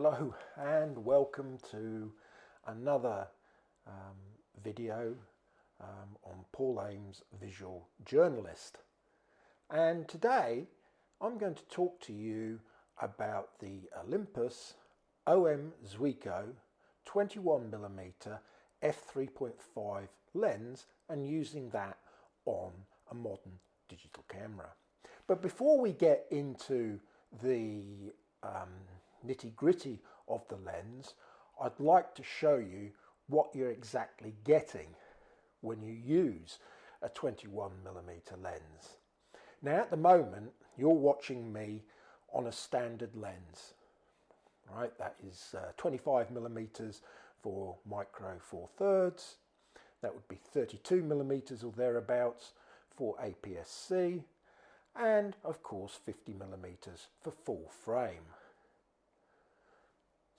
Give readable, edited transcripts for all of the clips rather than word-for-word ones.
Hello and welcome to another video on Paul Ames Visual Journalist. And today I'm going to talk to you about the Olympus OM Zuiko 21mm f3.5 lens and using that on a modern digital camera. But before we get into the nitty-gritty of the lens, I'd like to show you what you're exactly getting when you use a 21mm lens. Now at the moment you're watching me on a standard lens, right? That is 25mm for micro 4/3. That would be 32mm or thereabouts for APS-C, and of course 50mm for full frame.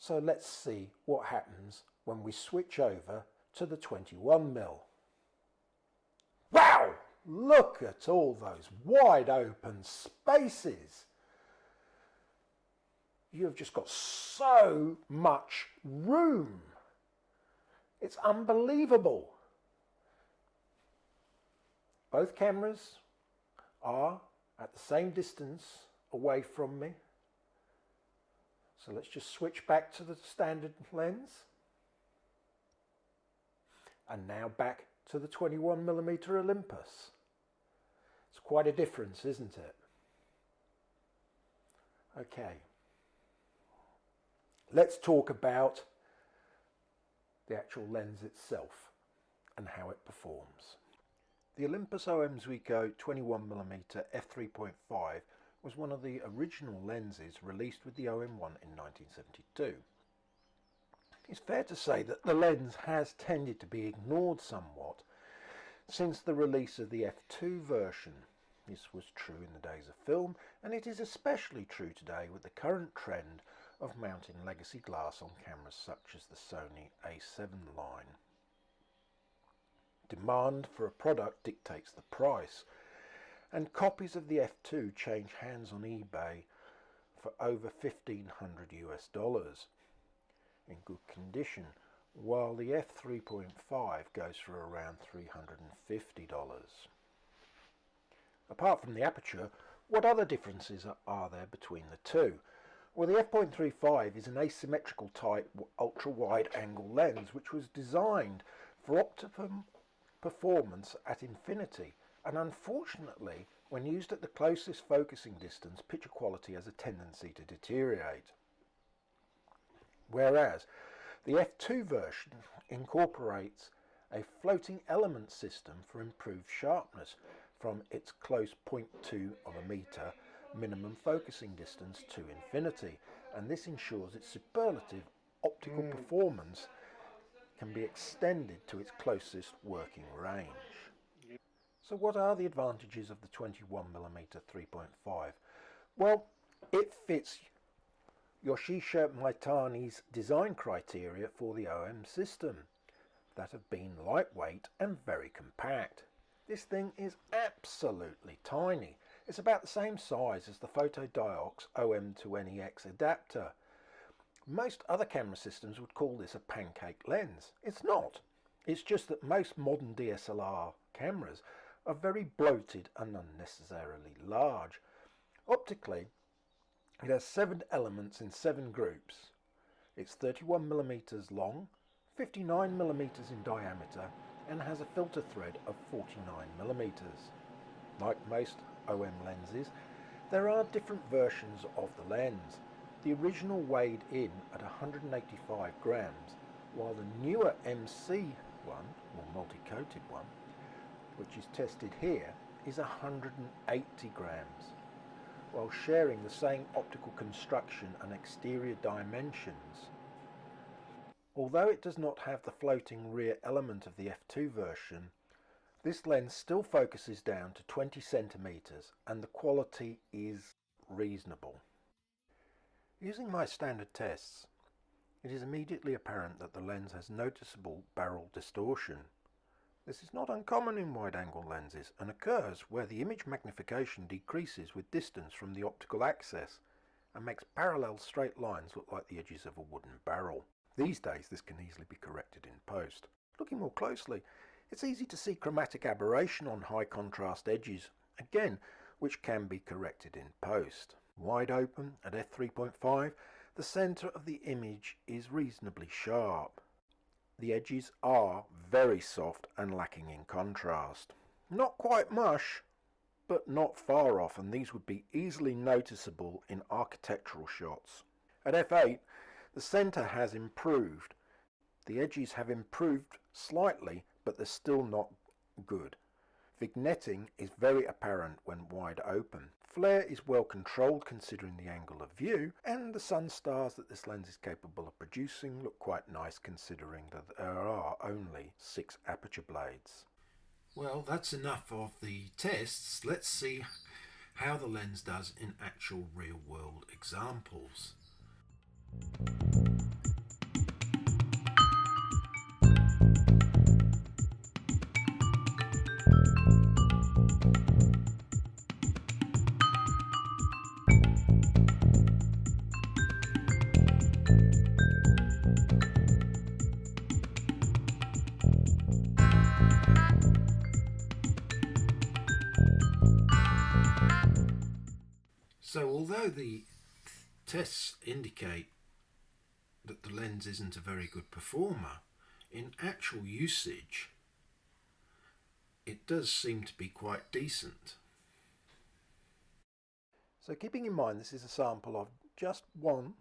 So let's see what happens when we switch over to the 21mm. Wow! Look at all those wide open spaces. You have just got so much room. It's unbelievable. Both cameras are at the same distance away from me. So let's just switch back to the standard lens. And now back to the 21mm Olympus. It's quite a difference, isn't it? Okay. Let's talk about the actual lens itself and how it performs. The Olympus OM Zuiko 21mm f3.5 was one of the original lenses released with the OM1 in 1972. It's fair to say that the lens has tended to be ignored somewhat since the release of the f2 version. This was true in the days of film, and it is especially true today with the current trend of mounting legacy glass on cameras such as the Sony A7 line. Demand for a product dictates the price, and copies of the f2 change hands on eBay for over $1,500 in good condition, while the f3.5 goes for around $350. Apart from the aperture, what other differences are there between the two? Well, the f.35 is an asymmetrical type ultra-wide angle lens which was designed for optimum performance at infinity, and unfortunately when used at the closest focusing distance, picture quality has a tendency to deteriorate. Whereas the f2 version incorporates a floating element system for improved sharpness from its close 0.2 of a meter minimum focusing distance to infinity, and this ensures its superlative optical performance can be extended to its closest working range. So what are the advantages of the 21mm 3.5? Well, it fits Yoshihisa Maitani's design criteria for the OM system that have been lightweight and very compact. This thing is absolutely tiny. It's about the same size as the Photodiox OM2NEX adapter. Most other camera systems would call this a pancake lens. It's not. It's just that most modern DSLR cameras are very bloated and unnecessarily large. Optically, it has 7 elements in 7 groups. It's 31mm long, 59mm in diameter, and has a filter thread of 49mm. Like most OM lenses, there are different versions of the lens. The original weighed in at 185 grams, while the newer MC one, or multi-coated one, which is tested here, is 180 grams, while sharing the same optical construction and exterior dimensions. Although it does not have the floating rear element of the f2 version, this lens still focuses down to 20 centimeters and the quality is reasonable. Using my standard tests, it is immediately apparent that the lens has noticeable barrel distortion. This is not uncommon in wide-angle lenses and occurs where the image magnification decreases with distance from the optical axis, and makes parallel straight lines look like the edges of a wooden barrel. These days this can easily be corrected in post. Looking more closely, it's easy to see chromatic aberration on high contrast edges, again, which can be corrected in post. Wide open at f3.5, the centre of the image is reasonably sharp. The edges are very soft and lacking in contrast. Not quite mush, but not far off, and these would be easily noticeable in architectural shots. At f8, the centre has improved. The edges have improved slightly, but they're still not good. Vignetting is very apparent when wide open. Flare is well controlled considering the angle of view, and the sun stars that this lens is capable of producing look quite nice considering that there are only 6 aperture blades. Well, that's enough of the tests. Let's see how the lens does in actual real-world examples. So although the tests indicate that the lens isn't a very good performer, in actual usage it does seem to be quite decent. So keeping in mind this is a sample of just one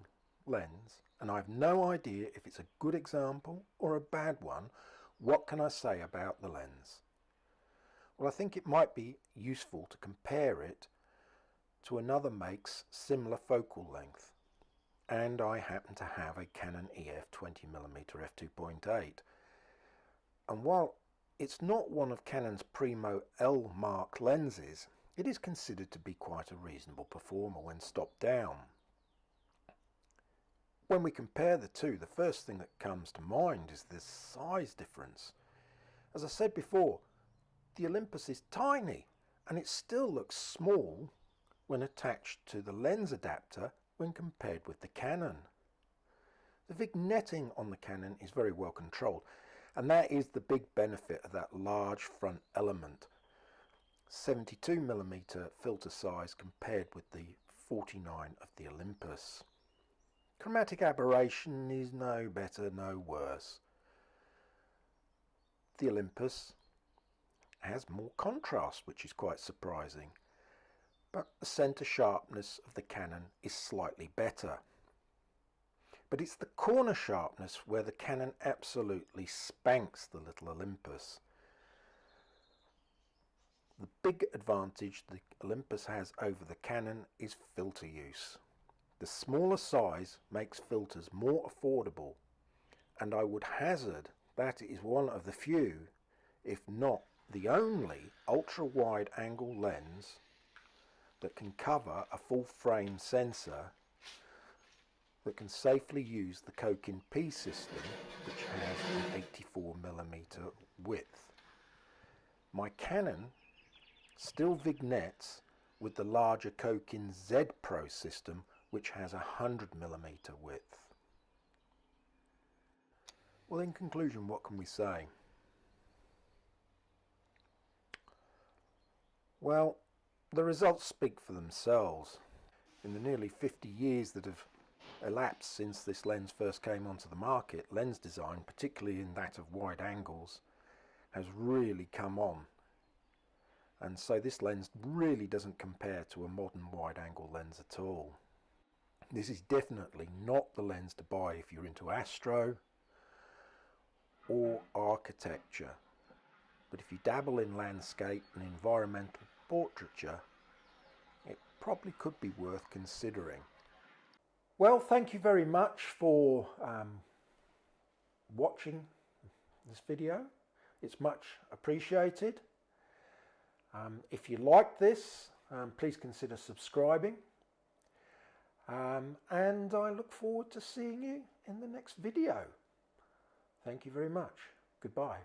lens and I have no idea if it's a good example or a bad one, what can I say about the lens? Well, I think it might be useful to compare it to another make's similar focal length, and I happen to have a Canon EF 20mm f2.8, and while it's not one of Canon's primo L mark lenses, it is considered to be quite a reasonable performer when stopped down. When we compare the two, the first thing that comes to mind is the size difference. As I said before, the Olympus is tiny and it still looks small when attached to the lens adapter when compared with the Canon. The vignetting on the Canon is very well controlled, and that is the big benefit of that large front element. 72mm filter size compared with the 49 of the Olympus. Chromatic aberration is no better, no worse. The Olympus has more contrast, which is quite surprising, but the center sharpness of the Canon is slightly better. But it's the corner sharpness where the Canon absolutely spanks the little Olympus. The big advantage the Olympus has over the Canon is filter use. The smaller size makes filters more affordable, and I would hazard that it is one of the few, if not the only, ultra-wide angle lens that can cover a full frame sensor that can safely use the Kokin P system, which has an 84mm width. My Canon still vignettes with the larger Kokin Z Pro system, which has a 100mm width. Well, in conclusion, what can we say? Well, the results speak for themselves. In the nearly 50 years that have elapsed since this lens first came onto the market, lens design, particularly in that of wide angles, has really come on. And so this lens really doesn't compare to a modern wide angle lens at all. This is definitely not the lens to buy if you're into astro or architecture. But if you dabble in landscape and environmental portraiture, it probably could be worth considering. Well, thank you very much for watching this video. It's much appreciated. If you like this, please consider subscribing. And I look forward to seeing you in the next video. Thank you very much. Goodbye.